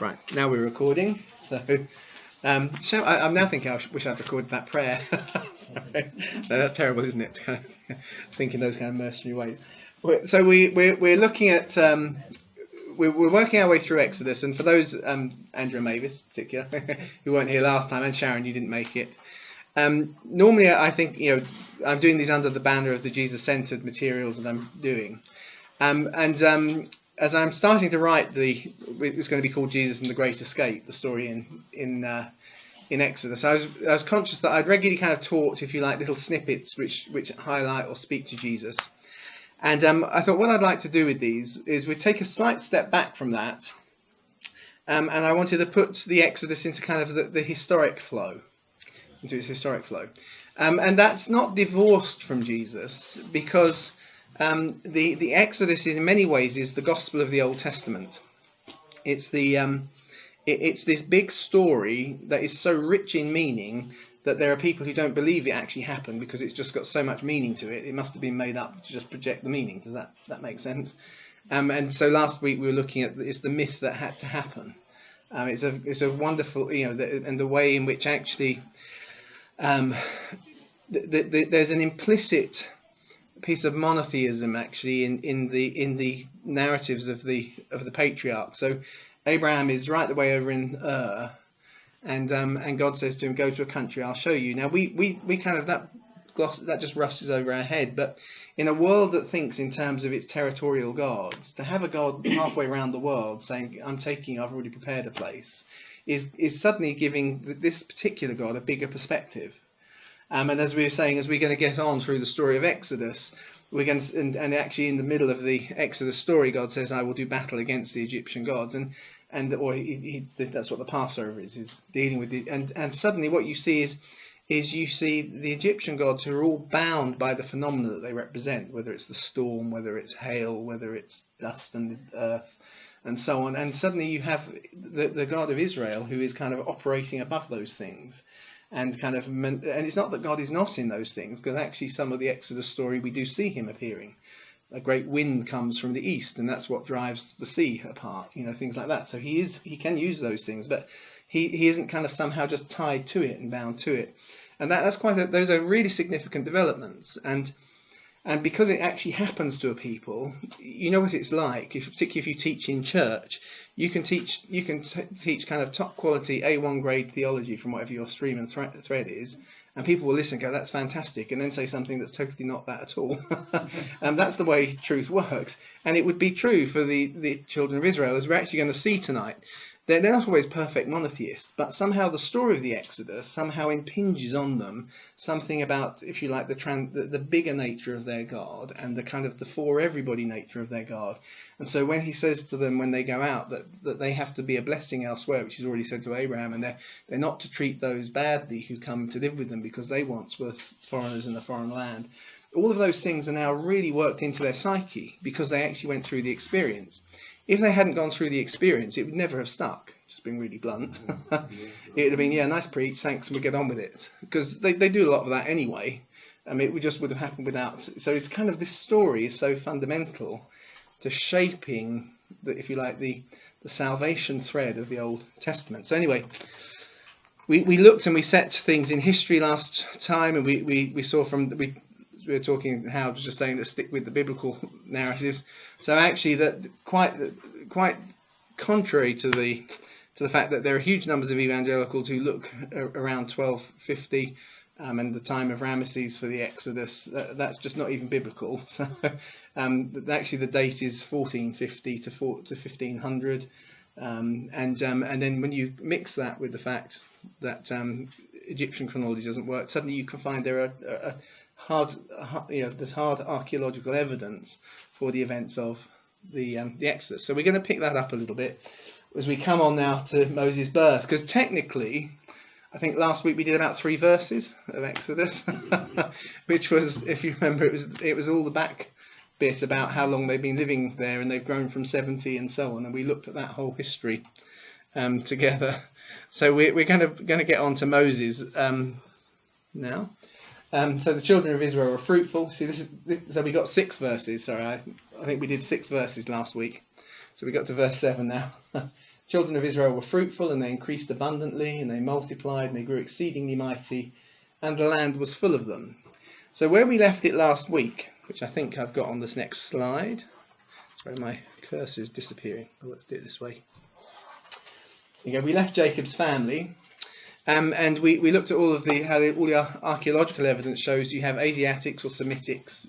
Right, now we're recording. So I'm now thinking I wish I'd recorded that prayer. Sorry. No, that's terrible, isn't it? Kind of think in those kind of mercenary ways. So we're looking at we're working our way through Exodus, and for those Andrew and Mavis, in particular, who weren't here last time, and Sharon, you didn't make it. Normally, I think I'm doing these under the banner of the Jesus-centered materials that I'm doing, as I'm starting to write it's going to be called Jesus and the Great Escape, the story in Exodus. I was conscious that I'd regularly kind of taught, if you like, little snippets which highlight or speak to Jesus. And I thought what I'd like to do with these is we take a slight step back from that, and I wanted to put the Exodus into kind of the historic flow, into its historic flow. And that's not divorced from Jesus, because the Exodus in many ways is the gospel of the Old Testament. It's it's this big story that is so rich in meaning that there are people who don't believe it actually happened because it's just got so much meaning to it. It must have been made up to just project the meaning. Does that make sense? And so last week we were looking at it's the myth that had to happen. It's a wonderful, and the way in which actually there's an implicit piece of monotheism actually in the narratives of the patriarchs. So Abraham is right the way over in and God says to him, "Go to a country, I'll show you." Now we kind of that just rushes over our head, but in a world that thinks in terms of its territorial gods, to have a God halfway around the world saying, I've already prepared a place, is suddenly giving this particular God a bigger perspective. And as we were saying, as we're going to get on through the story of Exodus, we're going to, and actually in the middle of the Exodus story, God says, "I will do battle against the Egyptian gods," and that's what the Passover is dealing with it. And suddenly what you see is you see the Egyptian gods who are all bound by the phenomena that they represent, whether it's the storm, whether it's hail, whether it's dust and the earth, and so on. And suddenly you have the God of Israel who is kind of operating above those things. And it's not that God is not in those things, because actually some of the Exodus story we do see him appearing. A great wind comes from the east, and that's what drives the sea apart, things like that. So he can use those things, but he isn't kind of somehow just tied to it and bound to it. And those are really significant developments. And because it actually happens to a people, you know what it's like. Particularly if you teach in church, you can teach kind of top quality A1 grade theology from whatever your stream and thread is, and people will listen and go, "That's fantastic," and then say something that's totally not that at all. And that's the way truth works. And it would be true for the children of Israel, as we're actually going to see tonight. They're not always perfect monotheists, but somehow the story of the Exodus somehow impinges on them something about, if you like, the bigger nature of their God and the kind of the for everybody nature of their God. And so when he says to them when they go out that they have to be a blessing elsewhere, which he's already said to Abraham, and they're not to treat those badly who come to live with them because they once were foreigners in a foreign land. All of those things are now really worked into their psyche because they actually went through the experience. If they hadn't gone through the experience, it would never have stuck, just being really blunt. It would have been, nice preach, thanks, and we'll get on with it. Because they do a lot of that anyway. It just would have happened without. So it's kind of, this story is so fundamental to shaping, if you like, the salvation thread of the Old Testament. So anyway, we looked and we set things in history last time, and we saw we were talking how I was just saying to stick with the biblical narratives. So actually, that quite contrary to the fact that there are huge numbers of evangelicals who look around 1250 and the time of Ramesses for the Exodus, that's just not even biblical. So actually, the date is 1450 to 1500, and then when you mix that with the fact that Egyptian chronology doesn't work, suddenly you can find there are there's hard archaeological evidence for the events of the Exodus. So we're going to pick that up a little bit as we come on now to Moses' birth, because technically, I think last week we did about 3 verses of Exodus, which was, if you remember, it was all the back bit about how long they've been living there, and they've grown from 70 and so on, and we looked at that whole history together. So we're going to get on to Moses now. So the children of Israel were fruitful. See, so we got 6 verses. Sorry, I think we did 6 verses last week. So we got to verse 7 now. Children of Israel were fruitful, and they increased abundantly, and they multiplied, and they grew exceedingly mighty, and the land was full of them. So where we left it last week, which I think I've got on this next slide, sorry, my cursor is disappearing. Oh, let's do it this way. There you go. We left Jacob's family, and we looked at all the archaeological evidence shows you have Asiatics or Semitics,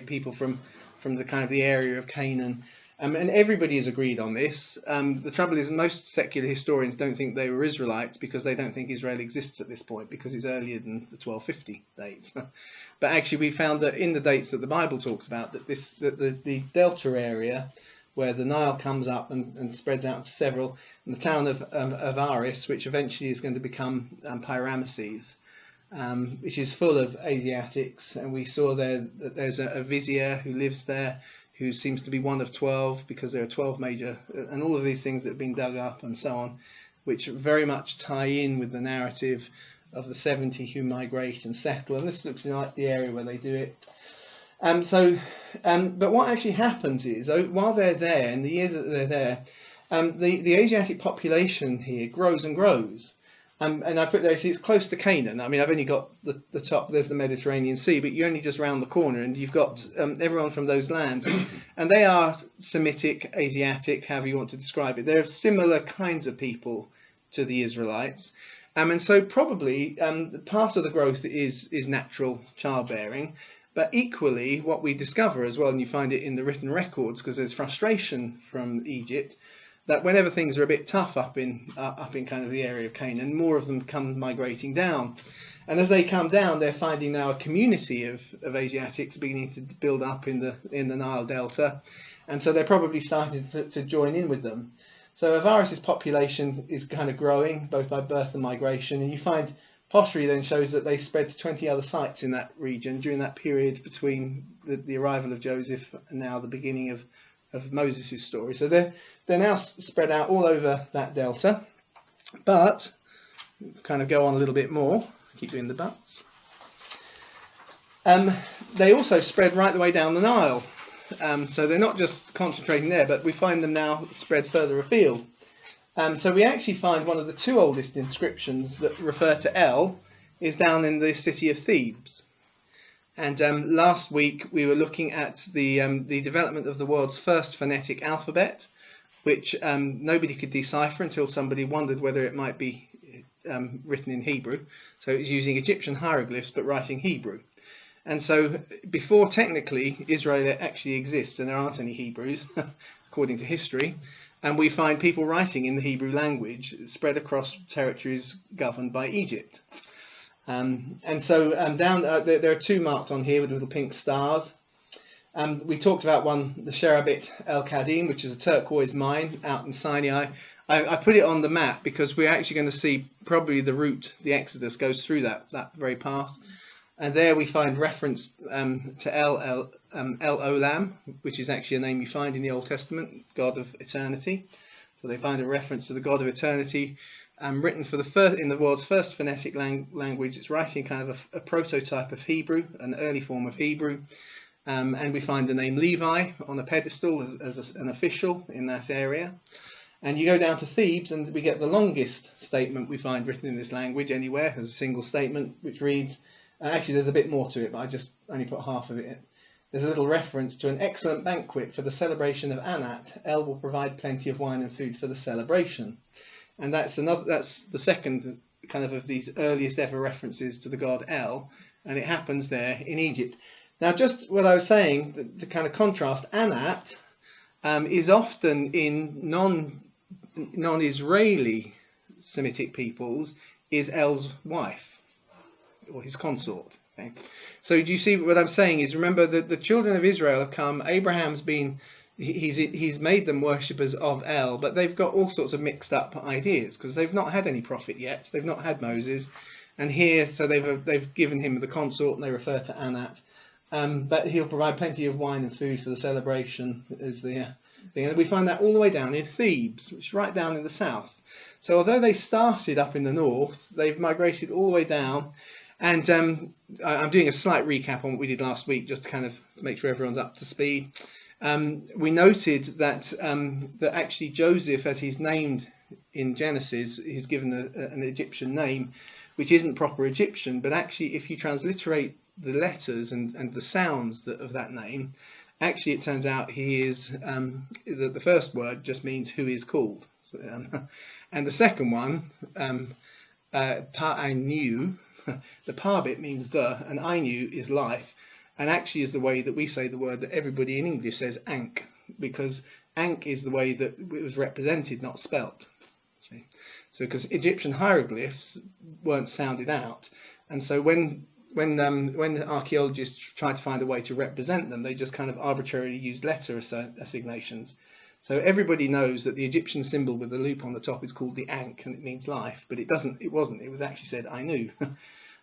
people from the kind of the area of Canaan. And everybody has agreed on this. The trouble is most secular historians don't think they were Israelites because they don't think Israel exists at this point because it's earlier than the 1250 dates. But actually we found that in the dates that the Bible talks about, that the delta area where the Nile comes up and spreads out to several, and the town of Aris, which eventually is going to become Pyrameses, which is full of Asiatics. And we saw there that there's a vizier who lives there, who seems to be one of 12 because there are 12 major, and all of these things that have been dug up and so on, which very much tie in with the narrative of the 70 who migrate and settle. And this looks like the area where they do it. But what actually happens is, while they're there, in the years that they're there, the Asiatic population here grows and grows. And I put there, see, it's close to Canaan. I mean, I've only got the top, there's the Mediterranean Sea, but you're only just round the corner, and you've got everyone from those lands. And they are Semitic, Asiatic, however you want to describe it. They're similar kinds of people to the Israelites. And so probably part of the growth is natural childbearing. But equally, what we discover as well, and you find it in the written records, because there's frustration from Egypt, that whenever things are a bit tough up in kind of the area of Canaan, more of them come migrating down. And as they come down, they're finding now a community of Asiatics beginning to build up in the Nile Delta. And so they're probably starting to join in with them. So Avaris's population is kind of growing, both by birth and migration. And you find pottery then shows that they spread to 20 other sites in that region during that period between the arrival of Joseph and now the beginning of Moses' story. So they're now spread out all over that delta, but kind of go on a little bit more, keep doing the buts. They also spread right the way down the Nile. So they're not just concentrating there, but we find them now spread further afield. So we actually find one of the two oldest inscriptions that refer to El is down in the city of Thebes. And last week we were looking at the development of the world's first phonetic alphabet, which nobody could decipher until somebody wondered whether it might be written in Hebrew. So it was using Egyptian hieroglyphs but writing Hebrew. And so before technically Israel actually exists, and there aren't any Hebrews according to history, and we find people writing in the Hebrew language spread across territories governed by Egypt. And so down there are two marked on here with little pink stars. We talked about one, the Sherabit El Kadim, which is a turquoise mine out in Sinai. I put it on the map because we're actually going to see probably the route, the Exodus goes through that very path. And there we find reference to El Olam, which is actually a name you find in the Old Testament, God of eternity. So they find a reference to the God of eternity. Written for in the world's first phonetic language. It's writing kind of a prototype of Hebrew, an early form of Hebrew. And we find the name Levi on a pedestal as an official in that area. And you go down to Thebes and we get the longest statement we find written in this language anywhere as a single statement, which reads, actually there's a bit more to it, but I just only put half of it in. There's a little reference to an excellent banquet for the celebration of Anat. El will provide plenty of wine and food for the celebration. And that's the second kind of these earliest ever references to the god El, and it happens there in Egypt. Now, just what I was saying, the kind of contrast, Anat is often in non-Israeli Semitic peoples is El's wife or his consort. Okay? So do you see what I'm saying is, remember that the children of Israel have come, Abraham's been, he's made them worshippers of El, but they've got all sorts of mixed up ideas because they've not had any prophet yet. They've not had Moses, and here, so they've given him the consort, and they refer to Anat. But he'll provide plenty of wine and food for the celebration. Is the thing, and we find that all the way down in Thebes, which is right down in the south. So although they started up in the north, they've migrated all the way down. And I'm doing a slight recap on what we did last week, just to kind of make sure everyone's up to speed. We noted that that actually Joseph, as he's named in Genesis, he's given an Egyptian name, which isn't proper Egyptian, but actually if you transliterate the letters and the sounds of that name, actually it turns out he is, the first word just means who is called. So, and the second one, Pa'ainu, the pa bit means the, and Ainu is life, and actually is the way that we say the word that everybody in English says Ankh, because Ankh is the way that it was represented, not spelt. See? So because Egyptian hieroglyphs weren't sounded out, and so when archaeologists tried to find a way to represent them, they just kind of arbitrarily used letter assignations. So everybody knows that the Egyptian symbol with the loop on the top is called the Ankh, and it means life, but it wasn't. It was actually said Ainu.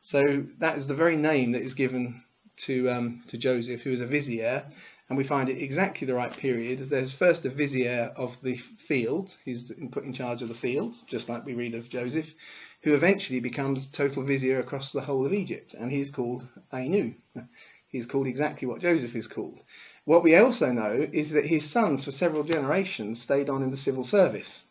So that is the very name that is given to Joseph, who is a vizier, and we find it exactly the right period. There's first a vizier of the field. He's put in charge of the fields, just like we read of Joseph, who eventually becomes total vizier across the whole of Egypt, and he's called Ainu. He's called exactly what Joseph is called. What we also know is that his sons, for several generations, stayed on in the civil service,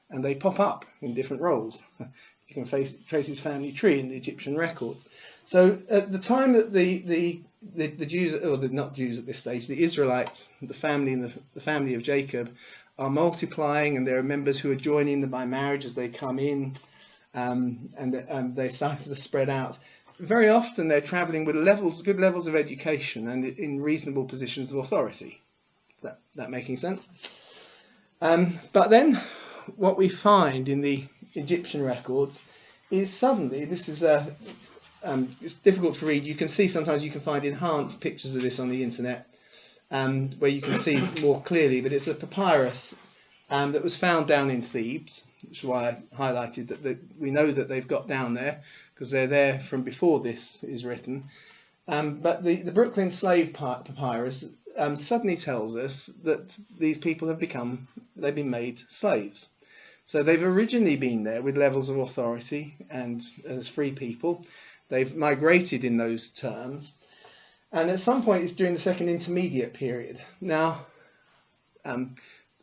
and they pop up in different roles. You can trace his family tree in the Egyptian records. So at the time that the Jews, or the not Jews at this stage, the Israelites, the family of Jacob, are multiplying, and there are members who are joining them by marriage as they come in, and they start to spread out. Very often they're travelling with good levels of education and in reasonable positions of authority. Is that making sense? But then what we find in the Egyptian records is suddenly, this is it's difficult to read. You can see sometimes you can find enhanced pictures of this on the internet where you can see more clearly, but it's a papyrus that was found down in Thebes, which is why I highlighted that we know that they've got down there because they're there from before this is written. But the Brooklyn slave papyrus suddenly tells us that these people have been made slaves. So they've originally been there with levels of authority and as free people. They've migrated in those terms. And at some point it's during the second intermediate period. Now,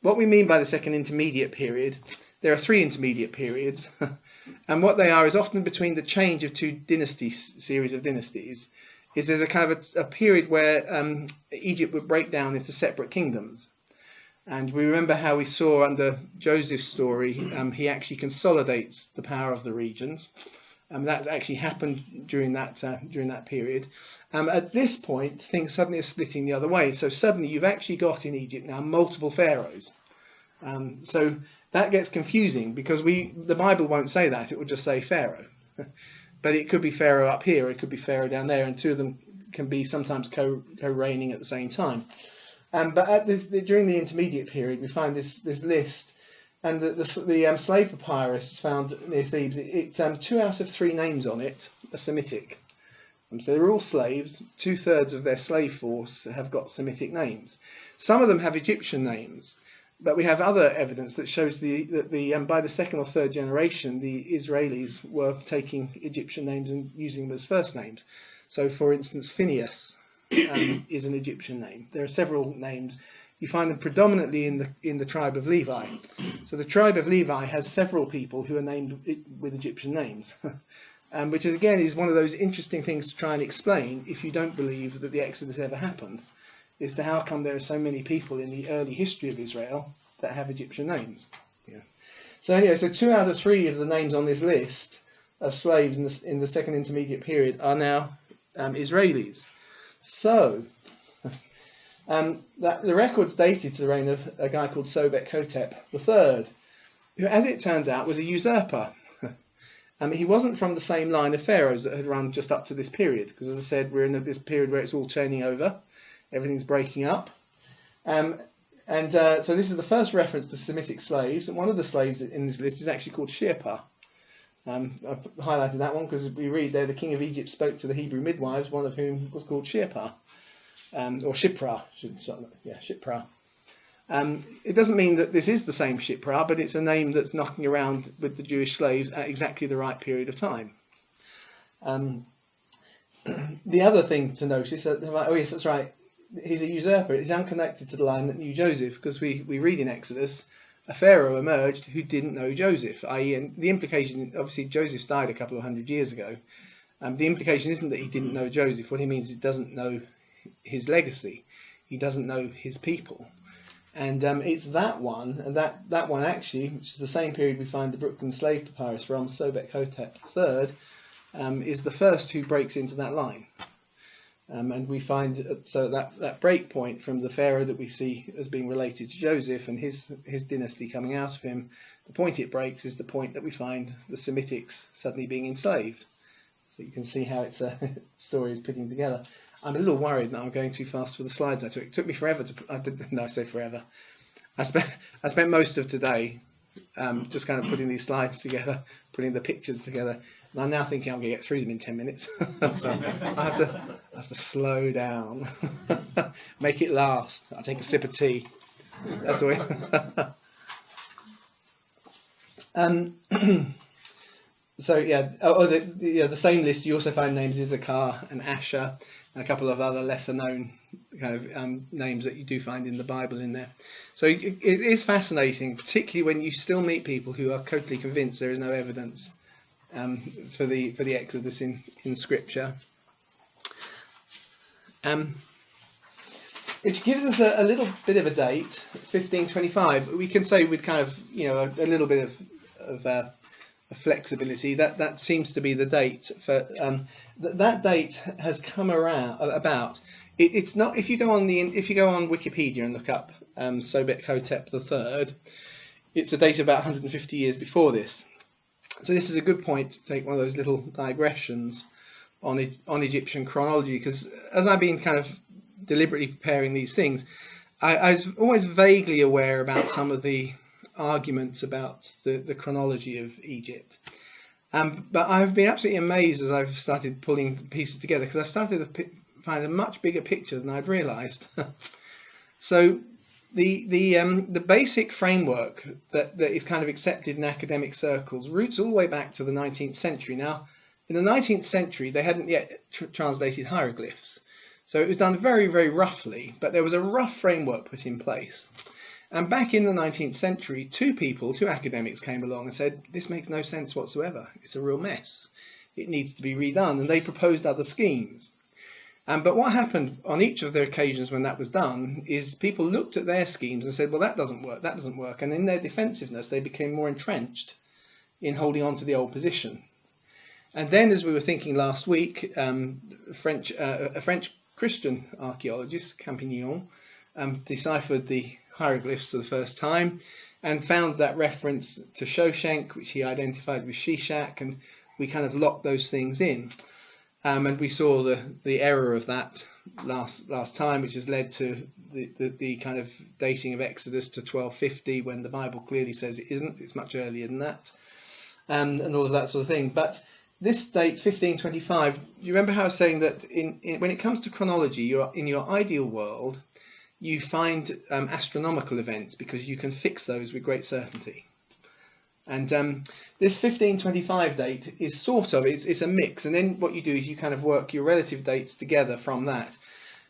what we mean by the second intermediate period, there are three intermediate periods. And what they are is often between the change of two series of dynasties, is there's a kind of a period where Egypt would break down into separate kingdoms. And we remember how we saw under Joseph's story, he actually consolidates the power of the regions. That actually happened during that period. At this point, things suddenly are splitting the other way. So suddenly you've actually got in Egypt now multiple pharaohs. So that gets confusing because the Bible won't say that. It will just say Pharaoh. But it could be Pharaoh up here, it could be Pharaoh down there, and two of them can be sometimes co-reigning at the same time. But during the intermediate period, we find this list, and the slave papyrus found near Thebes. It's 2 out of 3 names on it are Semitic. So they're all slaves. 2/3 of their slave force have got Semitic names. Some of them have Egyptian names, but we have other evidence that shows that by the second or third generation, the Israelis were taking Egyptian names and using them as first names. So, for instance, Phineas is an Egyptian name. There are several names. You find them predominantly in the tribe of Levi. So the tribe of Levi has several people who are named with Egyptian names, which is one of those interesting things to try and explain if you don't believe that the Exodus ever happened, as to how come there are so many people in the early history of Israel that have Egyptian names. Yeah. So anyway, 2 out of 3 of the names on this list of slaves in the second intermediate period are now Israelis. So the record's dated to the reign of a guy called Sobek-Hotep III, who, as it turns out, was a usurper. He wasn't from the same line of pharaohs that had run just up to this period, because, as I said, we're in this period where it's all churning over, everything's breaking up. So this is the first reference to Semitic slaves, and one of the slaves in this list is actually called Shirpa. I've highlighted that one because we read there the king of Egypt spoke to the Hebrew midwives, one of whom was called Shirpa, or Shipra. Shipra. It doesn't mean that this is the same Shipra, but it's a name that's knocking around with the Jewish slaves at exactly the right period of time. The other thing to notice, oh yes, that's right, he's a usurper. He's unconnected to the line that knew Joseph, because we read in Exodus a Pharaoh emerged who didn't know Joseph, i.e., and the implication, obviously Joseph's died a couple of hundred years ago. The implication isn't that he didn't know Joseph. What he means is he doesn't know his legacy. He doesn't know his people. And it's that one, and that one actually, which is the same period we find the Brooklyn slave papyrus from, Sobek-hotep III, is the first who breaks into that line. And we find so that break point from the Pharaoh that we see as being related to Joseph and his dynasty coming out of him, the point it breaks is the point that we find the Semitics suddenly being enslaved. So you can see how its story is putting together. I'm a little worried that I'm going too fast for the slides I took. It took me forever I say forever. I spent most of today just kind of putting these slides together, putting the pictures together. And I'm now thinking I'm going to get through them in 10 minutes. So I have to slow down, make it last. I'll take a sip of tea. That's the way. So yeah, the same list. You also find names Issachar and Asher, and a couple of other lesser known kind of names that you do find in the Bible in there. So it is fascinating, particularly when you still meet people who are totally convinced there is no evidence for the Exodus in Scripture. Which gives us a little bit of a date, 1525. We can say with kind of a little bit of flexibility that seems to be the date for that date has come about. It's not if you go on Wikipedia and look up Sobek-hotep III, it's a date of about 150 years before this. So this is a good point to take one of those little digressions on Egyptian chronology, because as I've been kind of deliberately preparing these things, I was always vaguely aware about some of the arguments about the chronology of Egypt. But I've been absolutely amazed as I've started pulling pieces together, because I've started to find a much bigger picture than I'd realised. So the basic framework that is kind of accepted in academic circles roots all the way back to the 19th century. Now, in the 19th century, they hadn't yet translated hieroglyphs. So it was done very, very roughly, but there was a rough framework put in place. And back in the 19th century, two academics came along and said, this makes no sense whatsoever. It's a real mess. It needs to be redone. And they proposed other schemes. But what happened on each of their occasions when that was done is people looked at their schemes and said, well, that doesn't work. And in their defensiveness, they became more entrenched in holding on to the old position. And then, as we were thinking last week, a French Christian archaeologist, Campignon, deciphered the hieroglyphs for the first time and found that reference to Shoshenq, which he identified with Shishak, and we kind of locked those things in. And we saw the error of that last time, which has led to the kind of dating of Exodus to 1250, when the Bible clearly says it isn't. It's much earlier than that, and all of that sort of thing. But this date, 1525, you remember how I was saying that when it comes to chronology, in your ideal world, you find astronomical events because you can fix those with great certainty. And this 1525 date is it's a mix. And then what you do is you kind of work your relative dates together from that.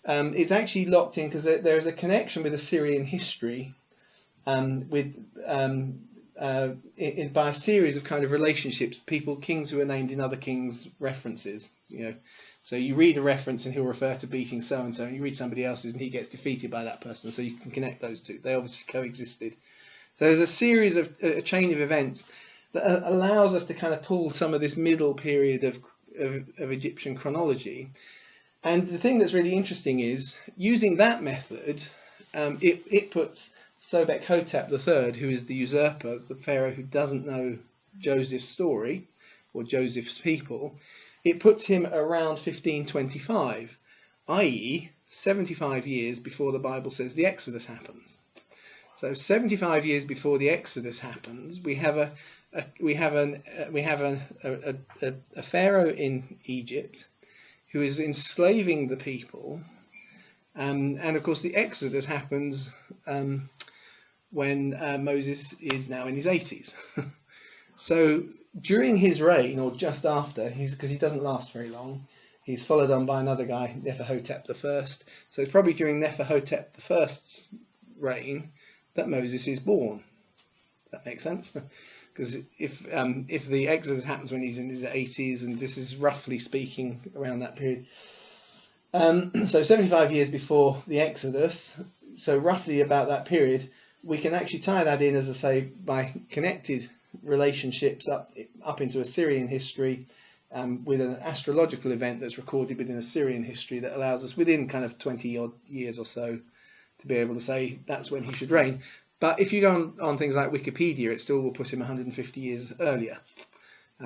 It's actually locked in because there is a connection with Assyrian history by a series of kind of relationships, kings who are named in other kings' references. So you read a reference and he'll refer to beating so-and-so, and you read somebody else's and he gets defeated by that person. So you can connect those two. They obviously coexisted. So there's a chain of events that allows us to kind of pull some of this middle period of Egyptian chronology. And the thing that's really interesting is, using that method, it puts Sobek-hotep III, who is the usurper, the pharaoh who doesn't know Joseph's story or Joseph's people, it puts him around 1525, i.e. 75 years before the Bible says the Exodus happens. So 75 years before the Exodus happens, we have a pharaoh in Egypt who is enslaving the people, and of course the Exodus happens when Moses is now in his 80s. So during his reign, or just after, because he doesn't last very long, he's followed on by another guy, Neferhotep I. So it's probably during Neferhotep I's reign that Moses is born. That makes sense. Because if the Exodus happens when he's in his 80s, and this is roughly speaking around that period, so 75 years before the Exodus, so roughly about that period, we can actually tie that in, as I say, by connected relationships up into Assyrian history, with an astrological event that's recorded within Assyrian history that allows us within kind of 20 odd years or so to be able to say that's when he should reign. But if you go on things like Wikipedia, it still will put him 150 years earlier,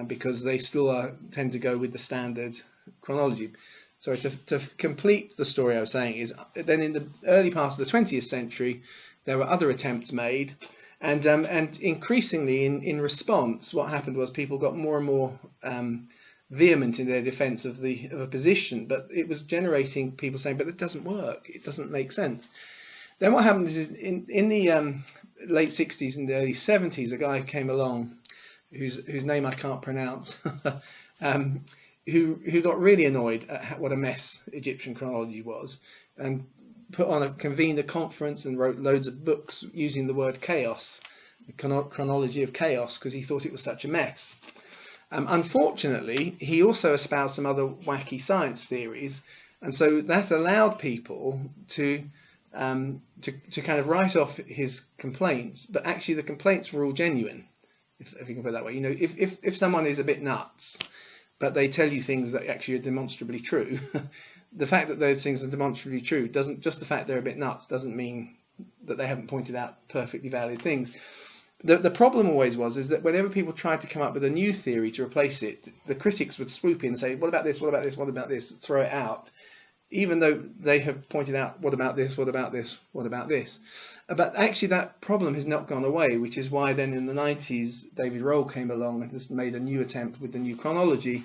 because they still tend to go with the standard chronology. So to complete the story I was saying is, then in the early part of the 20th century, there were other attempts made, and increasingly in response, what happened was people got more and more vehement in their defence of a position, but it was generating people saying, but it doesn't work, it doesn't make sense. Then what happened is in the late 60s and the early 70s, a guy came along whose name I can't pronounce, who got really annoyed at what a mess Egyptian chronology was, and convened a conference and wrote loads of books using the word chaos, the chronology of chaos, because he thought it was such a mess. Unfortunately, he also espoused some other wacky science theories, and so that allowed people to kind of write off his complaints, but actually the complaints were all genuine, if you can put it that way. You know, if someone is a bit nuts, but they tell you things that actually are demonstrably true, the fact that those things are demonstrably true doesn't, just the fact they're a bit nuts doesn't mean that they haven't pointed out perfectly valid things. The problem always is that whenever people tried to come up with a new theory to replace it, the critics would swoop in and say, what about this, what about this, what about this, throw it out, even though they have pointed out, what about this, what about this, what about this. But actually that problem has not gone away, which is why then in the 90s David Rohl came along and has made a new attempt with the new chronology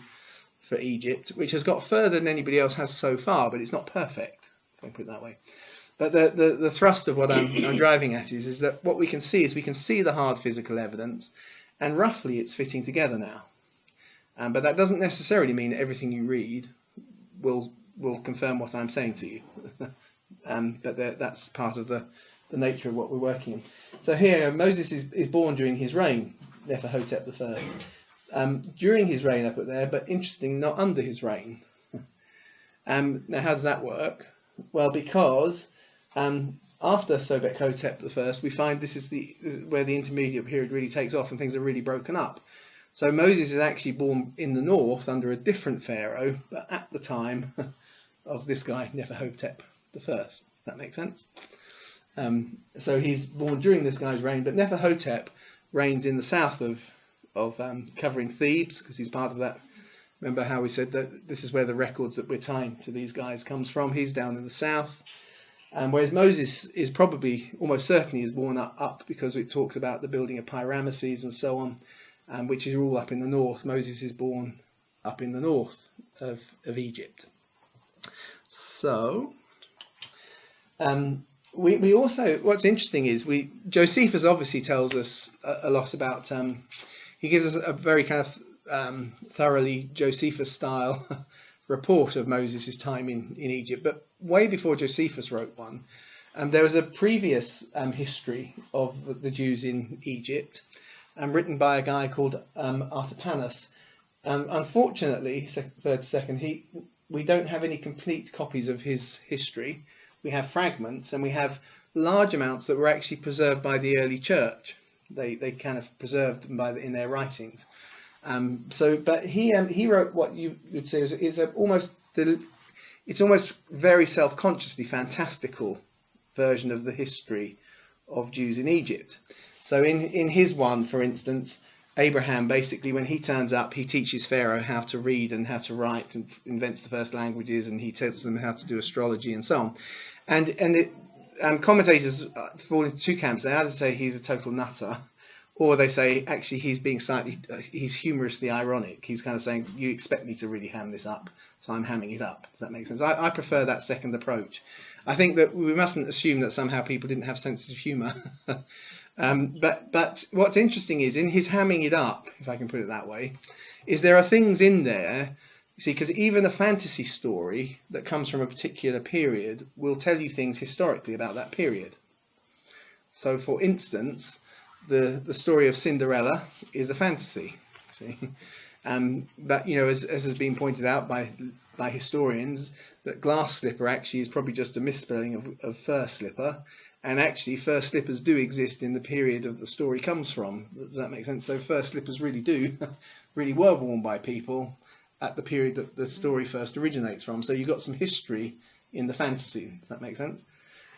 for Egypt, which has got further than anybody else has so far, but it's not perfect, if I can put it that way. But the thrust of what I'm driving at is that what we can see is we can see the hard physical evidence, and roughly it's fitting together now. But that doesn't necessarily mean that everything you read will confirm what I'm saying to you. But that's part of the nature of what we're working in. So here Moses is born during his reign, Neferhotep I. During his reign I put there, but interesting, not under his reign. Now how does that work? Well, because after Sobek-Hotep I, we find this is where the intermediate period really takes off and things are really broken up. So Moses is actually born in the north under a different pharaoh, but at the time of this guy, Neferhotep I. That makes sense? So he's born during this guy's reign, but Neferhotep reigns in the south of covering Thebes, because he's part of that. Remember how we said that this is where the records that we're tying to these guys comes from. He's down in the south. Whereas Moses is probably, almost certainly, is born up because it talks about the building of Pyramises and so on, which is all up in the north. Moses is born up in the north of Egypt. So, we also, what's interesting is Josephus obviously tells us a lot about, he gives us a very kind of thoroughly Josephus style report of Moses' time in Egypt, but way before Josephus wrote one, there was a previous history of the Jews in Egypt, written by a guy called Artapanus. Unfortunately, we don't have any complete copies of his history. We have fragments, and we have large amounts that were actually preserved by the early church. They kind of preserved them in their writings. But he wrote what you would say is almost very self-consciously fantastical version of the history of Jews in Egypt. So in his one, for instance, Abraham basically, when he turns up, he teaches Pharaoh how to read and how to write and invents the first languages, and he tells them how to do astrology and so on. And commentators fall into two camps. They either say he's a total nutter, or they say, actually, he's humorously ironic. He's kind of saying, you expect me to really ham this up, so I'm hamming it up. Does that make sense? I prefer that second approach. I think that we mustn't assume that somehow people didn't have senses of humour. But what's interesting is, in his hamming it up, if I can put it that way, is there are things in there, you see, because even a fantasy story that comes from a particular period will tell you things historically about that period. So, for instance, the story of Cinderella is a fantasy. See, but as has been pointed out by historians, that glass slipper actually is probably just a misspelling of fur slipper, and actually fur slippers do exist in the period of the story comes from. Does that make sense? So fur slippers really were worn by people at the period that the story first originates from. So you've got some history in the fantasy. Does that make sense?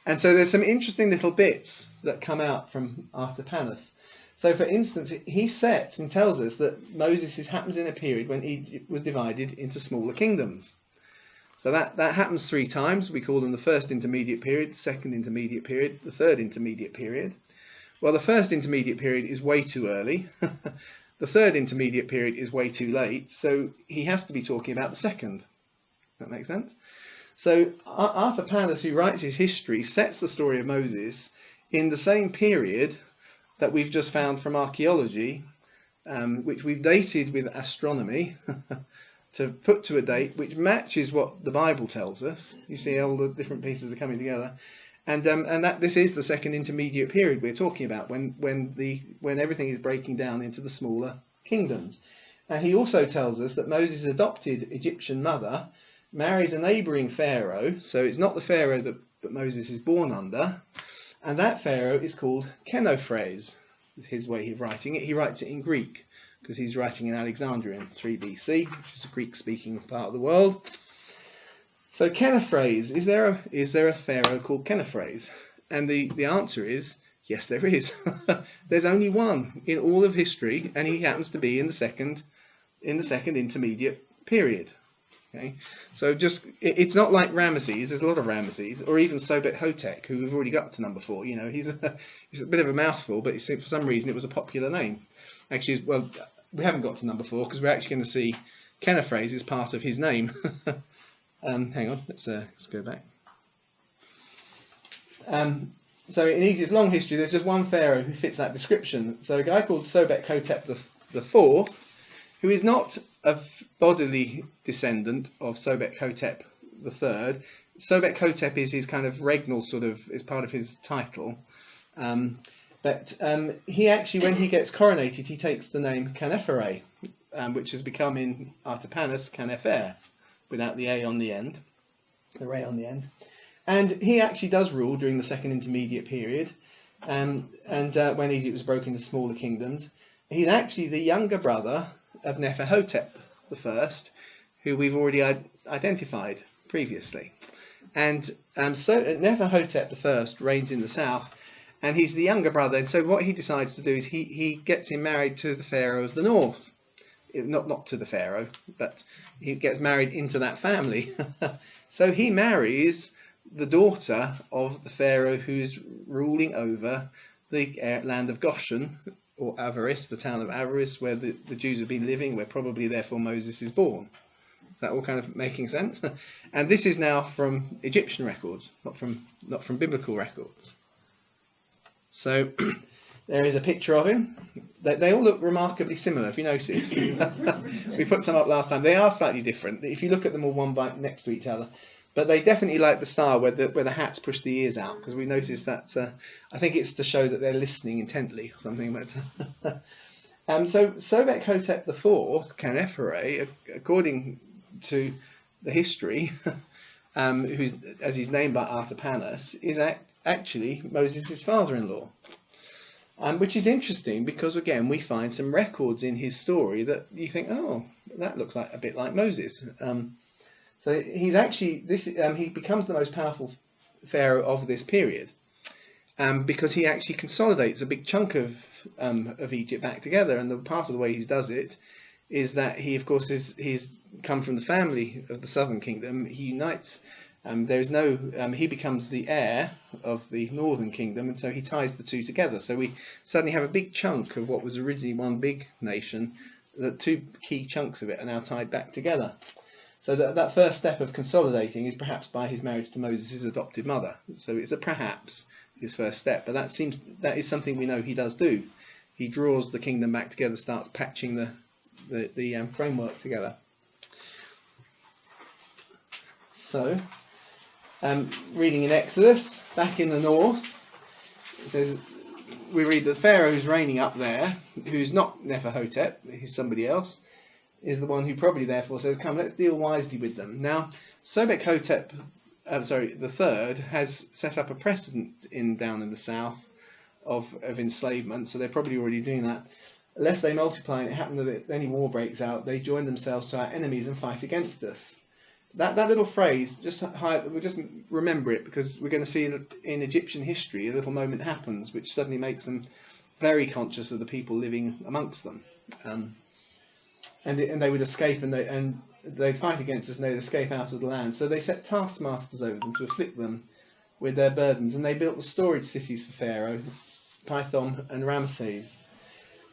And so there's some interesting little bits that come out from Artapanus. So for instance, he sets and tells us that Moses happens in a period when Egypt was divided into smaller kingdoms. So that happens 3 times. We call them the first intermediate period, the second intermediate period, the third intermediate period. Well, the first intermediate period is way too early. The third intermediate period is way too late. So he has to be talking about the second. That makes sense? So Artapanus, who writes his history, sets the story of Moses in the same period that we've just found from archaeology, which we've dated with astronomy to put to a date which matches what the Bible tells us. You see all the different pieces are coming together, and that this is the second intermediate period we're talking about, when everything is breaking down into the smaller kingdoms. And he also tells us that Moses' adopted Egyptian mother marries a neighbouring Pharaoh, so it's not the Pharaoh that Moses is born under, and that Pharaoh is called Kenophrase. His way of writing it. He writes it in Greek because he's writing in Alexandria in 3 BC, which is a Greek-speaking part of the world. So Kenophrase, is there a Pharaoh called Kenophrase? And the answer is yes, there is. There's only one in all of history, and he happens to be in the second intermediate period. Okay, so it's not like Ramesses. There's a lot of Ramesses, or even Sobek-Hotep, who we've already got up to number 4. He's a bit of a mouthful, but for some reason it was a popular name. Actually, well, we haven't got to number 4 because we're actually going to see Kenophrase is part of his name. Hang on, let's go back. So in Egypt's long history, there's just one pharaoh who fits that description. So a guy called Sobek-Hotep the fourth, who is not a bodily descendant of Sobek-Hotep the third. Sobek-Hotep is his kind of regnal is part of his title. But he actually, when he gets coronated, he takes the name Khenephere, which has become in Artapanus Khenepher, without the A on the end, the Ray on the end. And he actually does rule during the second intermediate period, and when Egypt was broken into smaller kingdoms. He's actually the younger brother of Neferhotep the first, who we've already identified previously. And so Neferhotep the first reigns in the south, and he's the younger brother. And so what he decides to do is he gets him married to the pharaoh of the north. Not to the pharaoh, but he gets married into that family. So he marries the daughter of the pharaoh who's ruling over the land of Goshen, or Avaris, the town of Avaris, where the Jews have been living, where probably therefore Moses is born. Is that all kind of making sense? And this is now from Egyptian records, not from biblical records. So there is a picture of him. They all look remarkably similar, if you notice. We put some up last time. They are slightly different if you look at them all one by next to each other. But they definitely like the style where the hats push the ears out, because we noticed that. I think it's to show that they're listening intently or something. But so Sobek-Hotep the fourth, Khenephere, according to the history, who's as he's named by Artapanus, is actually Moses' father-in-law. Which is interesting because, again, we find some records in his story that you think, oh, that looks like a bit like Moses. So he's actually he becomes the most powerful pharaoh of this period, because he actually consolidates a big chunk of Egypt back together. And the part of the way he does it is that he, of course, he's come from the family of the southern kingdom. He unites. He becomes the heir of the northern kingdom, and so he ties the two together. So we suddenly have a big chunk of what was originally one big nation. The two key chunks of it are now tied back together. So that first step of consolidating is perhaps by his marriage to Moses' adopted mother. So it's perhaps his first step, but that is something we know he does do. He draws the kingdom back together, starts patching the framework together. So, reading in Exodus, back in the north, it says, we read that Pharaoh who's reigning up there, who's not Neferhotep, he's somebody else, is the one who probably therefore says, come, let's deal wisely with them. Now, Sobek-Hotep, the third, has set up a precedent down in the south of enslavement, so they're probably already doing that. Lest they multiply and it happens that if any war breaks out, they join themselves to our enemies and fight against us. That little phrase, we'll just remember it, because we're going to see in Egyptian history a little moment happens which suddenly makes them very conscious of the people living amongst them, and they would escape, and they'd fight against us, and they'd escape out of the land. So they set taskmasters over them to afflict them with their burdens, and they built the storage cities for Pharaoh, Pithom and Ramesses.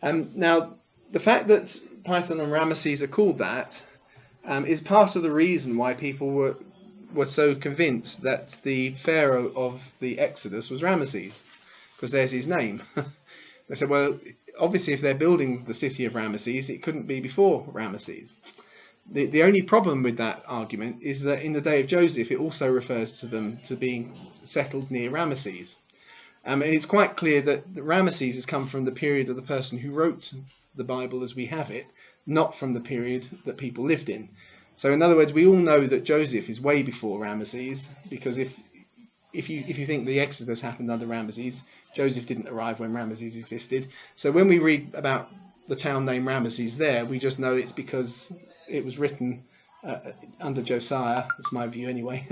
Now, the fact that Pithom and Ramesses are called that is part of the reason why people were so convinced that the Pharaoh of the Exodus was Ramesses, because there's his name. They said, well, obviously if they're building the city of Ramesses, it couldn't be before Ramesses. The only problem with that argument is that in the day of Joseph, it also refers to them to being settled near Ramesses. And it's quite clear that Ramesses has come from the period of the person who wrote the Bible as we have it, not from the period that people lived in. So in other words, we all know that Joseph is way before Ramesses, because if you think the Exodus happened under Ramesses, Joseph didn't arrive when Ramesses existed. So when we read about the town name Ramesses there, we just know it's because it was written under Josiah. That's my view anyway.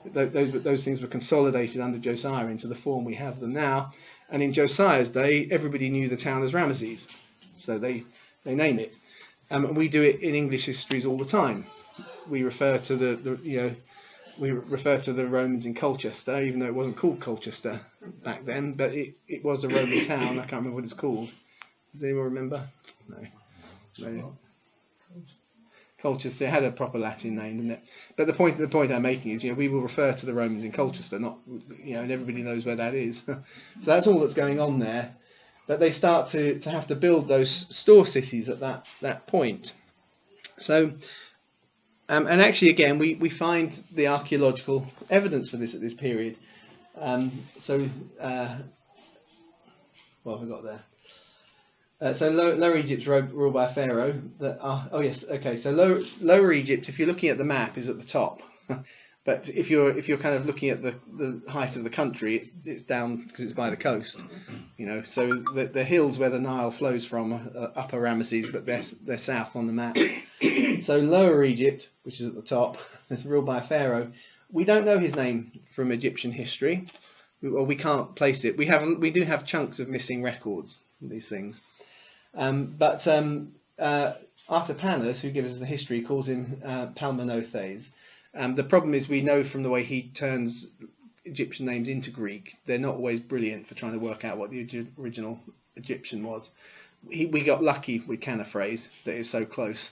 Those things were consolidated under Josiah into the form we have them now. And in Josiah's day, everybody knew the town as Ramesses, so they name it. And we do it in English histories all the time. We refer to the Romans in Colchester, even though it wasn't called Colchester back then, but it was a Roman town. I can't remember what it's called. Does anyone remember? No. Colchester had a proper Latin name, didn't it? But the point I'm making is, we will refer to the Romans in Colchester, not, and everybody knows where that is. So that's all that's going on there. But they start to have to build those store cities at that point. So, and actually, again, we find the archaeological evidence for this at this period. What have I got there? So Lower Egypt's ruled by Pharaoh. So Lower Egypt, if you're looking at the map, is at the top. But if you're kind of looking at the height of the country, it's down because it's by the coast. So the hills where the Nile flows from are upper Ramesses, but they're south on the map. So Lower Egypt, which is at the top, is ruled by Pharaoh. We don't know his name from Egyptian history, or we can't place it. We do have chunks of missing records, these things. But Artapanus, who gives us the history, calls him Palmonothes. The problem is we know from the way he turns Egyptian names into Greek, they're not always brilliant for trying to work out what the original Egyptian was. We got lucky with Canaphrase that is so close,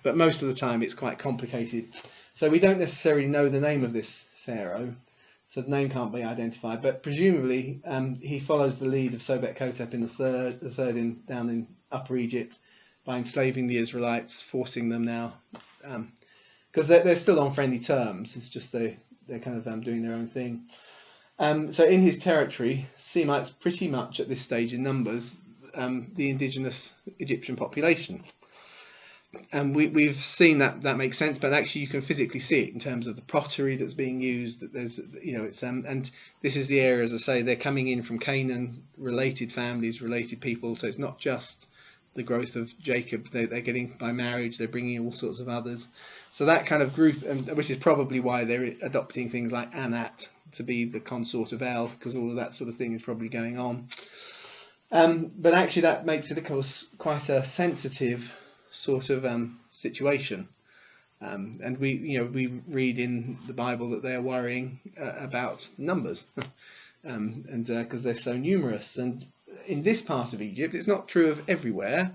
but most of the time it's quite complicated. So we don't necessarily know the name of this pharaoh, so the name can't be identified. But presumably he follows the lead of Sobek-Hotep in the third down in Upper Egypt by enslaving the Israelites, forcing them now. Because they're still on friendly terms. It's just they're kind of doing their own thing. So in his territory, Semites pretty much at this stage in numbers the indigenous Egyptian population. And we've seen that makes sense, but actually you can physically see it in terms of the pottery that's being used. That there's it's and this is the area, as I say, they're coming in from Canaan, related families, related people. So it's not just the growth of Jacob. They're getting by marriage. They're bringing all sorts of others. So that kind of group, which is probably why they're adopting things like Anat to be the consort of El, because all of that sort of thing is probably going on. But actually that makes it, of course, quite a sensitive sort of situation. And we read in the Bible that they're worrying about numbers, and because they're so numerous. And in this part of Egypt, it's not true of everywhere,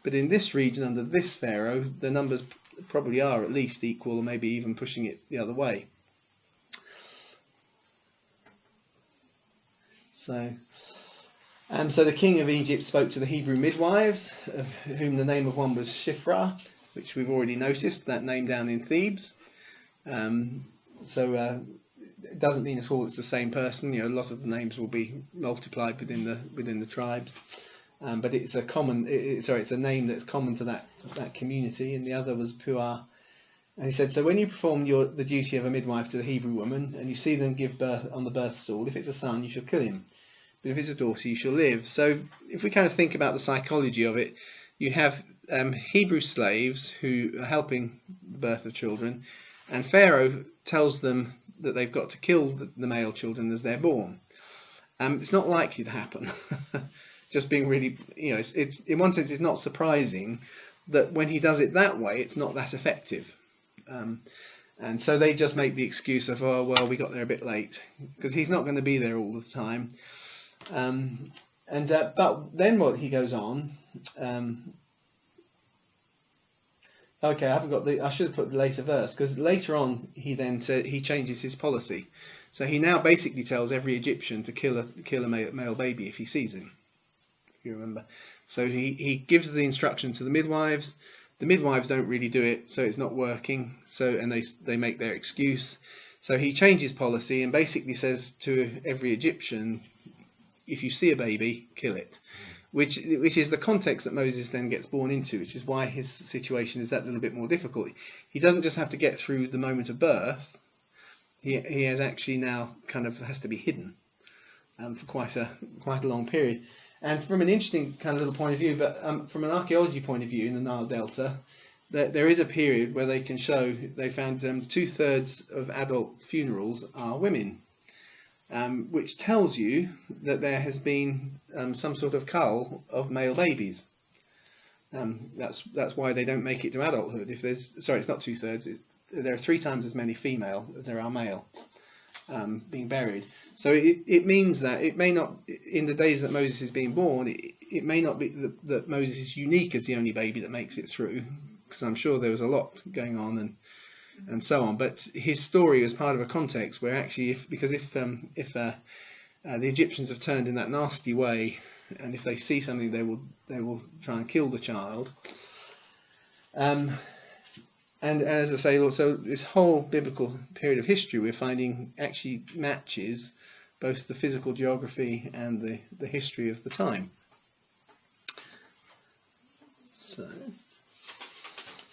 but in this region under this pharaoh, the numbers probably are at least equal, or maybe even pushing it the other way. So the king of Egypt spoke to the Hebrew midwives, of whom the name of one was Shiphrah, which we've already noticed, that name down in Thebes. it doesn't mean at all it's the same person. You know, a lot of the names will be multiplied within the tribes, but it's a common. It's a name that's common to that community. And the other was Puah. And he said, so when you perform the duty of a midwife to the Hebrew woman, and you see them give birth on the birth stool, if it's a son, you shall kill him. But if it's a daughter, you shall live. So if we kind of think about the psychology of it, you have Hebrew slaves who are helping the birth of children, and Pharaoh tells them that they've got to kill the male children as they're born. It's not likely to happen. Just being really, it's in one sense, it's not surprising that when he does it that way, it's not that effective. And so they just make the excuse of, oh, well, we got there a bit late, because he's not going to be there all the time. But then what he goes on, okay, I should have put the later verse, because later on he then said he changes his policy. So he now basically tells every Egyptian to kill a male baby if he sees him, if you remember. So he gives the instruction to the midwives. The midwives don't really do it, so it's not working. And they make their excuse. So he changes policy and basically says to every Egyptian, if you see a baby, kill it. Which is the context that Moses then gets born into, which is why his situation is that little bit more difficult. He doesn't just have to get through the moment of birth. He has actually now kind of has to be hidden for quite a long period. And from an interesting kind of little point of view, but from an archaeology point of view in the Nile Delta, there is a period where they can show they found 2/3 of adult funerals are women, which tells you that there has been some sort of cull of male babies. That's why they don't make it to adulthood. It's not 2/3. There are 3 times as many female as there are male being buried. So it means that it may not, in the days that Moses is being born, it may not be that Moses is unique as the only baby that makes it through, because I'm sure there was a lot going on and so on. But his story is part of a context where actually, if the Egyptians have turned in that nasty way, and if they see something, they will try and kill the child. And as I say, also this whole biblical period of history, we're finding actually matches both the physical geography and the history of the time. So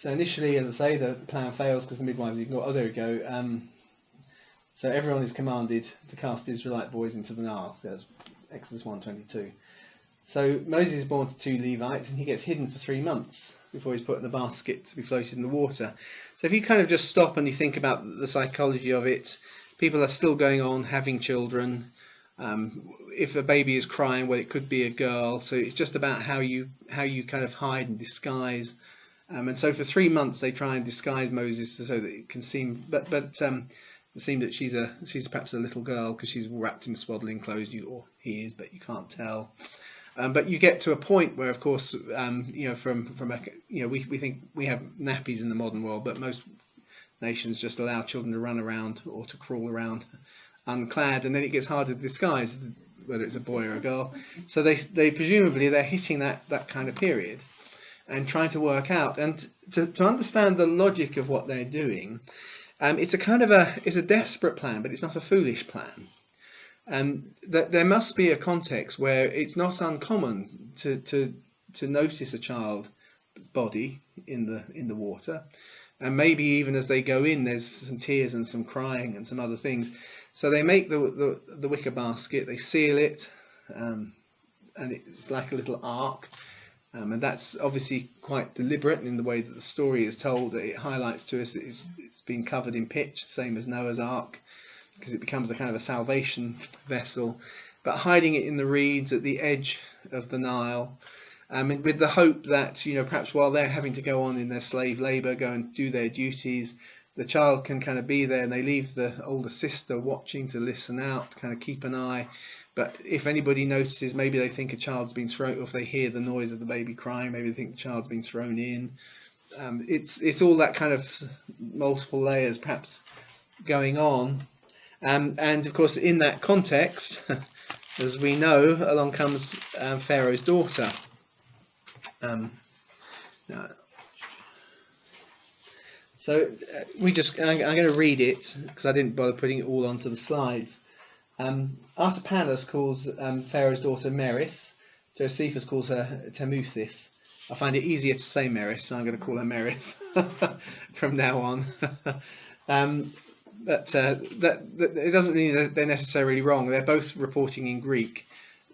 initially, as I say, the plan fails because the midwives ignore. Oh, there we go. So everyone is commanded to cast Israelite boys into the Nile. So that's Exodus 1:22. So Moses is born to 2 Levites, and he gets hidden for 3 months before he's put in a basket to be floated in the water. So if you kind of just stop and you think about the psychology of it, people are still going on having children. If a baby is crying, well, it could be a girl. So it's just about how you kind of hide and disguise. And so for 3 months they try and disguise Moses so that it can seem, but it seems that she's perhaps a little girl because she's wrapped in swaddling clothes. Or he is, but you can't tell. But you get to a point where, of course, we think we have nappies in the modern world, but most nations just allow children to run around or to crawl around unclad, and then it gets harder to disguise whether it's a boy or a girl. So they presumably they're hitting that kind of period and trying to work out and to understand the logic of what they're doing. It's a desperate plan, but it's not a foolish plan. There must be a context where it's not uncommon to notice a child's body in the water, and maybe even as they go in, there's some tears and some crying and some other things. So they make the wicker basket, they seal it, and it's like a little ark, and that's obviously quite deliberate in the way that the story is told. That it highlights to us that it's been covered in pitch, same as Noah's Ark, because it becomes a kind of a salvation vessel, but hiding it in the reeds at the edge of the Nile, with the hope that perhaps while they're having to go on in their slave labour, go and do their duties, the child can kind of be there, and they leave the older sister watching to listen out, to kind of keep an eye. But if anybody notices, maybe they think a child's been thrown, or if they hear the noise of the baby crying, maybe they think the child's been thrown in. It's all that kind of multiple layers perhaps going on. And of course, in that context, as we know, along comes Pharaoh's daughter. So I'm going to read it because I didn't bother putting it all onto the slides. Artapanus calls Pharaoh's daughter Meris. Josephus calls her Tamuthis. I find it easier to say Meris, so I'm going to call her Meris from now on. But it doesn't mean that they're necessarily wrong. They're both reporting in Greek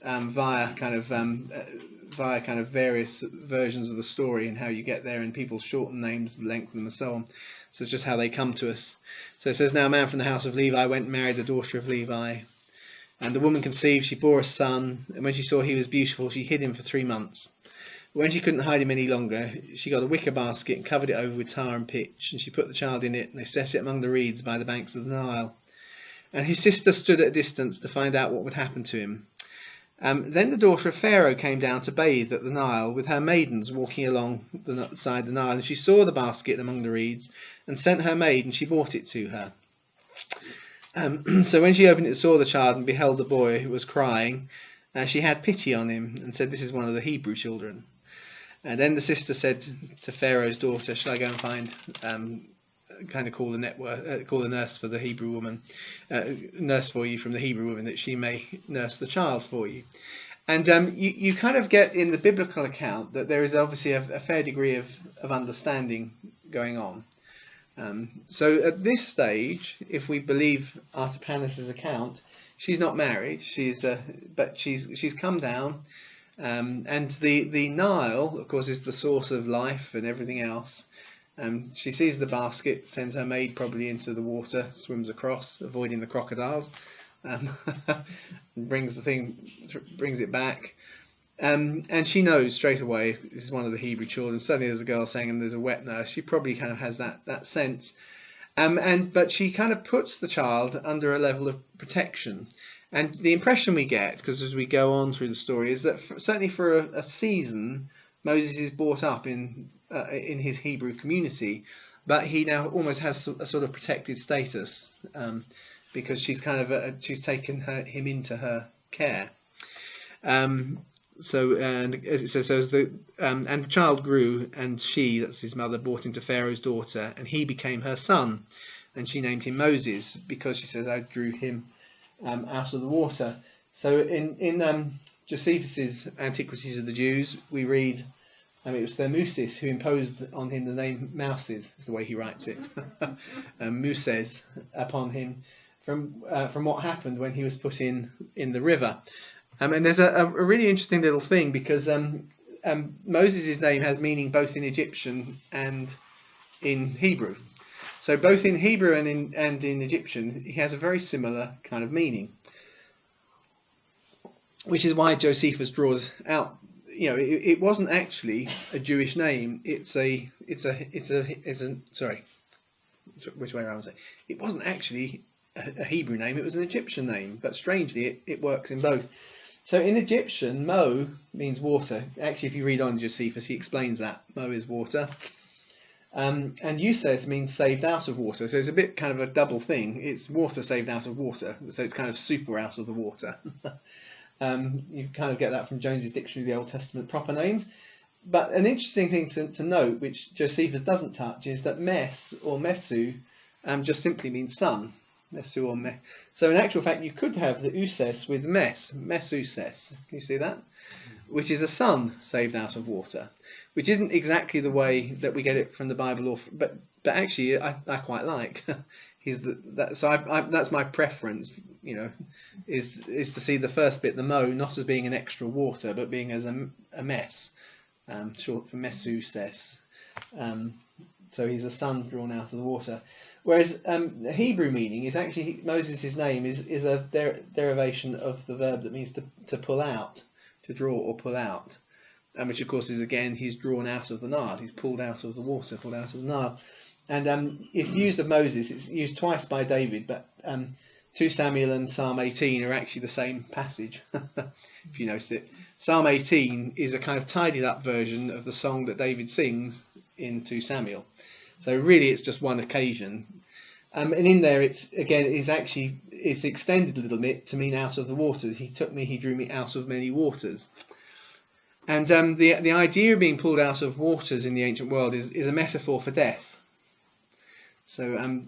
via kind of various versions of the story and how you get there, and people shorten names, lengthen them, and so on. So it's just how they come to us. So it says, now a man from the house of Levi went and married the daughter of Levi. And the woman conceived, she bore a son, and when she saw he was beautiful, she hid him for 3 months. When she couldn't hide him any longer, she got a wicker basket and covered it over with tar and pitch, and she put the child in it, and they set it among the reeds by the banks of the Nile. And his sister stood at a distance to find out what would happen to him. Then the daughter of Pharaoh came down to bathe at the Nile, with her maidens walking along the side of the Nile, and she saw the basket among the reeds, and sent her maid, and she brought it to her. So when she opened it and saw the child, and beheld the boy who was crying, she had pity on him, and said, this is one of the Hebrew children. And then the sister said to Pharaoh's daughter, shall I go and find, call the nurse for the Hebrew woman, nurse for you from the Hebrew woman, that she may nurse the child for you. And you kind of get in the biblical account that there is obviously a fair degree of understanding going on. So at this stage, if we believe Artapanus' account, she's not married. But she's come down. And the Nile, of course, is the source of life and everything else. She sees the basket, sends her maid probably into the water, swims across, avoiding the crocodiles, brings it back. And she knows straight away this is one of the Hebrew children. Suddenly there's a girl saying, and there's a wet nurse. She probably kind of has that sense. But she kind of puts the child under a level of protection. And the impression we get, because as we go on through the story, is that certainly for a season, Moses is brought up in his Hebrew community, but he now almost has a sort of protected status because she's she's taken him into her care. So and as it says, and the child grew, and she, that's his mother, brought him to Pharaoh's daughter, and he became her son, and she named him Moses because she says, I drew him out of the water. So in Josephus's Antiquities of the Jews, we read, it was Thermusis who imposed on him the name Mouses, is the way he writes it, Moses, upon him from what happened when he was put in the river. And there's a really interesting little thing, because Moses' name has meaning both in Egyptian and in Hebrew. So both in Hebrew and in Egyptian, he has a very similar kind of meaning, which is why Josephus draws out. It wasn't actually a Jewish name. Sorry, which way around was it? It wasn't actually a Hebrew name. It was an Egyptian name, but strangely, it works in both. So in Egyptian, Mo means water. Actually, if you read on Josephus, he explains that Mo is water. And Euses means saved out of water, so it's a bit kind of a double thing. It's water saved out of water, so it's kind of super out of the water. You kind of get that from Jones's Dictionary of the Old Testament proper names. But an interesting thing to note, which Josephus doesn't touch, is that Mes or Mesu just simply means son. Mesu or Me. So in actual fact, you could have the Uses with Mesuses. Can you see that? Which is a son saved out of water, which isn't exactly the way that we get it from the Bible, but actually I quite like. That's my preference, is to see the first bit, the Mo, not as being an extra water, but being as a mess, short for Mesuses. So he's a son drawn out of the water. Whereas the Hebrew meaning is actually, Moses' name is a derivation of the verb that means to pull out, to draw or pull out, which of course is, again, he's drawn out of the Nile, he's pulled out of the water, pulled out of the Nile. And it's used of Moses, it's used twice by David, but 2 Samuel and Psalm 18 are actually the same passage, if you notice it. Psalm 18 is a kind of tidied up version of the song that David sings in 2 Samuel. So really it's just one occasion. And in there it's extended a little bit to mean out of the waters. He took me, he drew me out of many waters. And the idea of being pulled out of waters in the ancient world is a metaphor for death. So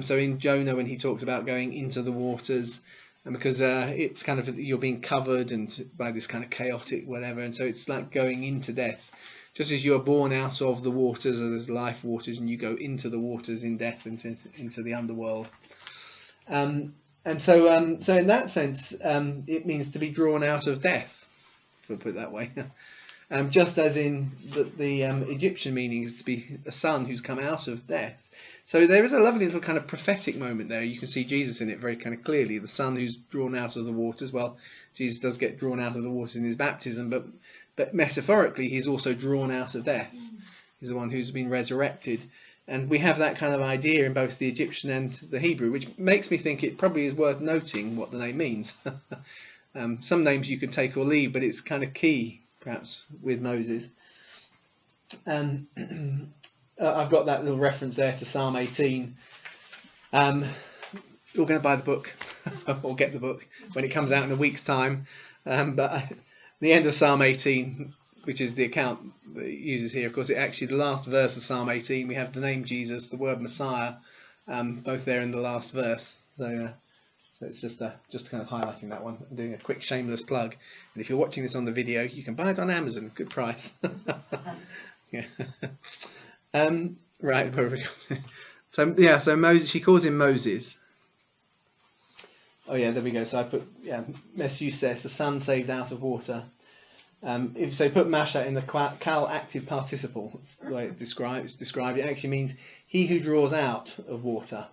so in Jonah, when he talks about going into the waters, and because it's kind of, you're being covered and by this kind of chaotic whatever, and so it's like going into death. Just as you are born out of the waters, or there's life waters, and you go into the waters in death, into the underworld. And so in that sense, it means to be drawn out of death, if I put it that way. Just as in the Egyptian meaning is to be a son who's come out of death. So there is a lovely little kind of prophetic moment there. You can see Jesus in it very kind of clearly. The son who's drawn out of the waters. Well, Jesus does get drawn out of the waters in his baptism, but metaphorically he's also drawn out of death. He's the one who's been resurrected. And we have that kind of idea in both the Egyptian and the Hebrew, which makes me think it probably is worth noting what the name means. Some names you can take or leave, but it's kind of key, perhaps, with Moses. I've got that little reference there to Psalm 18. You're going to buy the book or get the book when it comes out in a week's time. But the end of Psalm 18, which is the account that it uses here, of course, the last verse of Psalm 18, we have the name Jesus, the word Messiah, both there in the last verse. So it's just kind of highlighting that one and doing a quick shameless plug. And if you're watching this on the video, you can buy it on Amazon, good price. Yeah. Right, where we go? So Moses, she calls him Moses. Oh yeah, there we go. So I put Messus says, the son saved out of water. If so, put Masha in the cull active participle, the way it's described, it actually means he who draws out of water.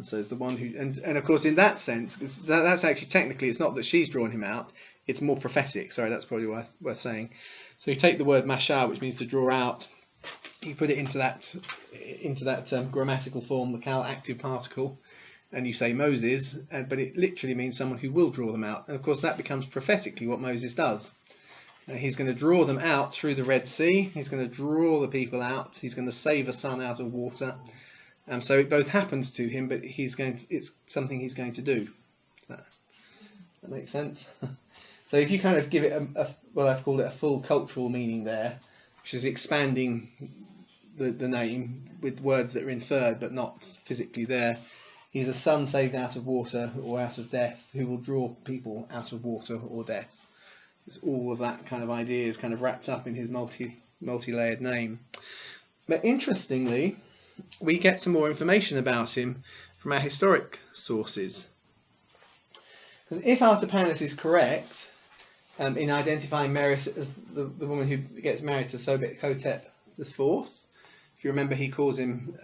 So it's the one who, and of course in that sense, because that's actually technically, it's not that she's drawn him out, it's more prophetic. Sorry, that's probably worth saying. So you take the word Masha, which means to draw out, you put it into that grammatical form, the cull active particle, and you say Moses, but it literally means someone who will draw them out. And of course that becomes prophetically what Moses does. He's going to draw them out through the Red Sea. He's going to draw the people out. He's going to save a son out of water. So it both happens to him, but it's something he's going to do. That makes sense? So if you kind of give it well, I've called it a full cultural meaning there, which is expanding the name with words that are inferred but not physically there. He's a son saved out of water or out of death, who will draw people out of water or death. It's all of that kind of idea is kind of wrapped up in his multi-layered name. But interestingly, we get some more information about him from our historic sources. Because if Artapanus is correct in identifying Meres as the woman who gets married to Sobek-Hotep IV, if you remember, he calls him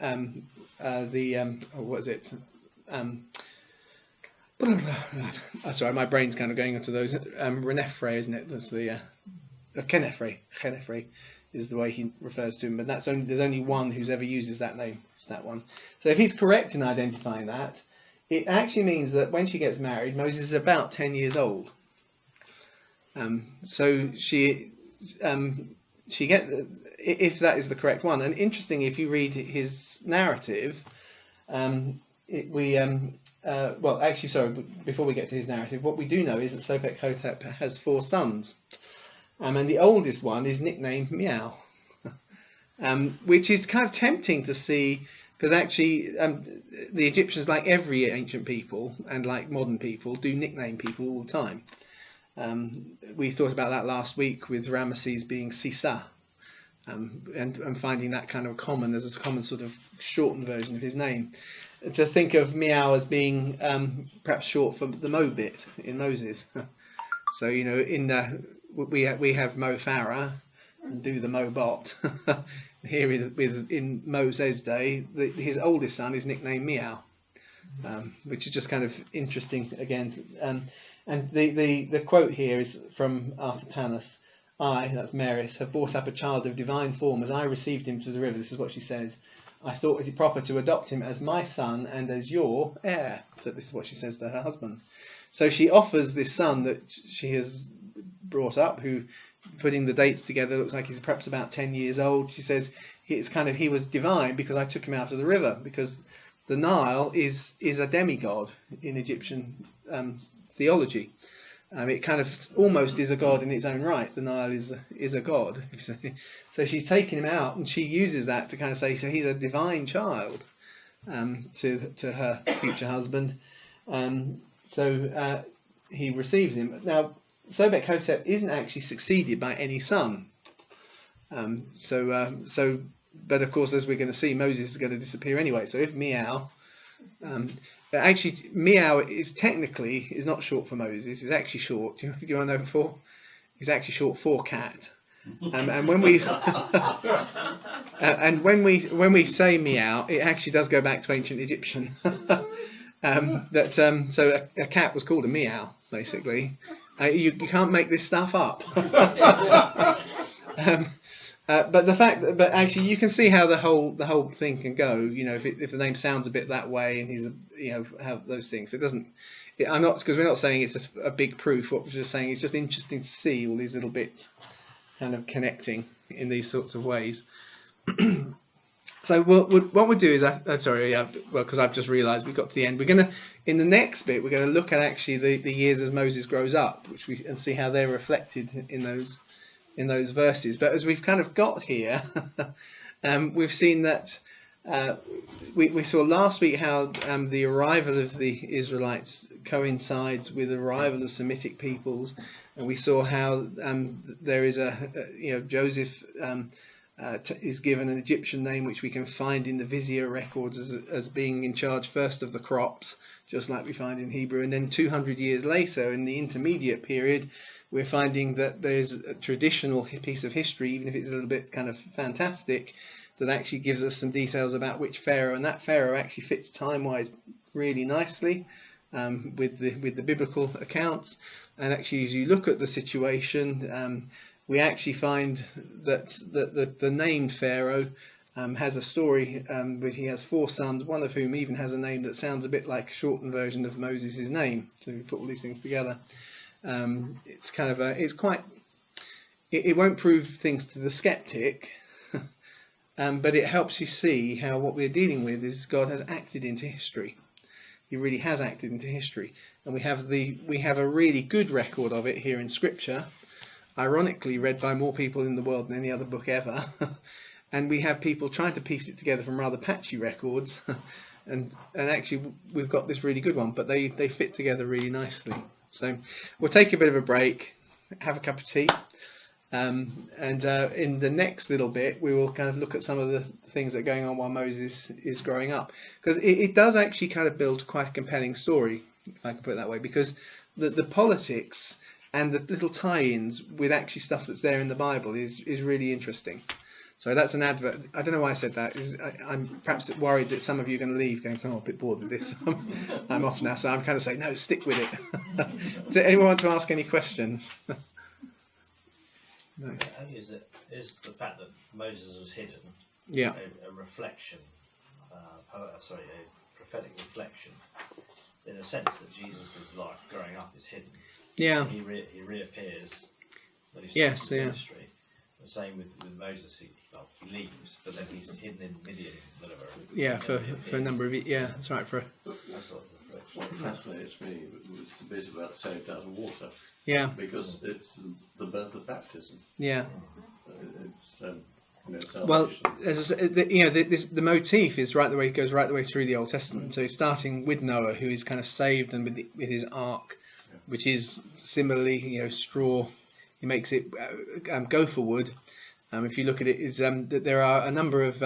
sorry, my brain's kind of going into those. Renefre, isn't it? That's the Kenefre. Kenefre is the way he refers to him, but there's only one who's ever uses that name. It's that one. So if he's correct in identifying that, it actually means that when she gets married, Moses is about 10 years old. So she if that is the correct one. And interesting, if you read his narrative, well, actually, sorry, before we get to his narrative, what we do know is that Sobek-Hotep has 4 sons. And the oldest one is nicknamed Meow, which is kind of tempting to see, because actually the Egyptians, like every ancient people and like modern people, do nickname people all the time. We thought about that last week with Ramesses being Sisa, and finding that kind of common as a common sort of shortened version of his name. To think of Meow as being perhaps short for the Mo bit in Moses. So, you know, we have Mo Farah and do the Mo Bot. Here in Moses' day, his oldest son is nicknamed Meow, which is just kind of interesting again. And the quote here is from Artapanus. I, that's Meres, have brought up a child of divine form as I received him to the river. This is what she says. I thought it proper to adopt him as my son and as your heir. So this is what she says to her husband. So she offers this son that she has brought up, who, putting the dates together, looks like he's perhaps about 10 years old. She says he was divine because I took him out of the river, because the Nile is a demigod in Egyptian theology. It kind of almost is a god in its own right. The Nile is a god. So she's taken him out, and she uses that to kind of say, so he's a divine child. to her future husband. So he receives him. Now, Sobek Hotep isn't actually succeeded by any son. But of course, as we're going to see, Moses is going to disappear anyway. So if Meow, actually Meow is not short for Moses. It's actually short. Do you want to know for? It's actually short for cat. And when we when we say Meow, it actually does go back to ancient Egyptian. So a cat was called a Meow, basically. You can't make this stuff up. But actually, you can see how the whole thing can go. You know, if the name sounds a bit that way, and he's how those things. It doesn't. I'm not, because we're not saying it's a big proof. What we're just saying, it's just interesting to see all these little bits kind of connecting in these sorts of ways. So what we'll do is, because I've just realised we got to the end. We're gonna, in the next bit, we're going to look at actually the years as Moses grows up, and see how they're reflected in those verses. But as we've kind of got here, we've seen that we saw last week how the arrival of the Israelites coincides with the arrival of Semitic peoples, and we saw how there is Joseph is given an Egyptian name which we can find in the Vizier records as being in charge first of the crops, just like we find in Hebrew, and then 200 years later in the intermediate period we're finding that there's a traditional piece of history, even if it's a little bit kind of fantastic, that actually gives us some details about which Pharaoh, and that Pharaoh actually fits time-wise really nicely with the biblical accounts. And actually, as you look at the situation, we actually find that the named Pharaoh has a story where he has 4 sons, one of whom even has a name that sounds a bit like a shortened version of Moses' name. So we put all these things together. It's kind of it won't prove things to the skeptic, but it helps you see how what we're dealing with is God has acted into history. He really has acted into history, and we have a really good record of it here in Scripture, ironically read by more people in the world than any other book ever. And we have people trying to piece it together from rather patchy records, and actually we've got this really good one, but they fit together really nicely. So we'll take a bit of a break, have a cup of tea, and in the next little bit we will kind of look at some of the things that are going on while Moses is growing up, because it does actually kind of build quite a compelling story, if I can put it that way, because the politics and the little tie-ins with actually stuff that's there in the Bible is really interesting. So that's an advert. I don't know why I said that. I'm perhaps worried that some of you are going to leave going, oh, I'm a bit bored with this. I'm off now. So I'm kind of saying, no, stick with it. Does anyone want to ask any questions? No. Is the fact that Moses was hidden a reflection, a prophetic reflection, in a sense that Jesus' life growing up is hidden? Yeah. He reappears when he starts his ministry. The same with Moses, he leaves, but then he's hidden in Midian, whatever. Yeah, for a number of years. Yeah, that's right. What fascinates me was the bit about saved out of water. Yeah. Because it's the birth of baptism. Yeah. It's salvation. Well, as I said, the motif is goes right the way through the Old Testament. So starting with Noah, who is kind of saved, and with his ark, which is similarly, straw. He makes it gopher wood. If you look at it, is that there are a number of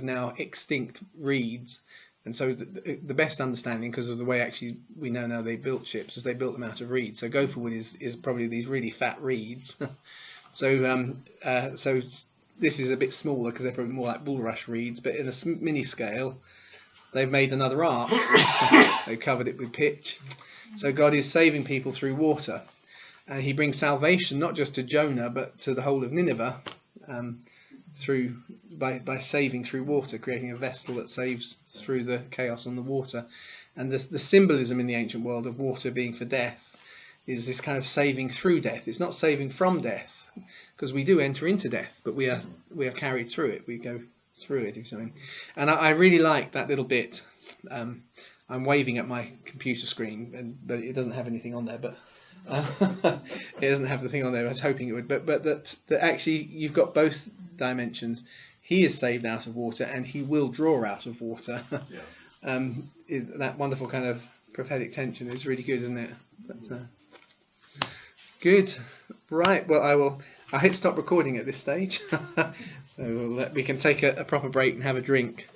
now extinct reeds, and so the best understanding, because of the way actually we know now they built ships, is they built them out of reeds. So gopher wood is probably these really fat reeds. So this is a bit smaller because they're probably more like bulrush reeds, but in a mini scale, they've made another ark. They've covered it with pitch. So God is saving people through water. And he brings salvation not just to Jonah but to the whole of Nineveh by saving through water, creating a vessel that saves through the chaos on the water. And the symbolism in the ancient world of water being for death is this kind of saving through death. It's not saving from death, because we do enter into death, but we are carried through it. We go through it, if you know what I mean. And I really like that little bit. I'm waving at my computer screen, but it doesn't have anything on there. But It doesn't have the thing on there. I was hoping it would, but that actually you've got both dimensions. He is saved out of water, and he will draw out of water. Yeah. Is that wonderful kind of prophetic tension is really good, isn't it? But, good. Right. Well, I'll hit stop recording at this stage, so we can take a proper break and have a drink.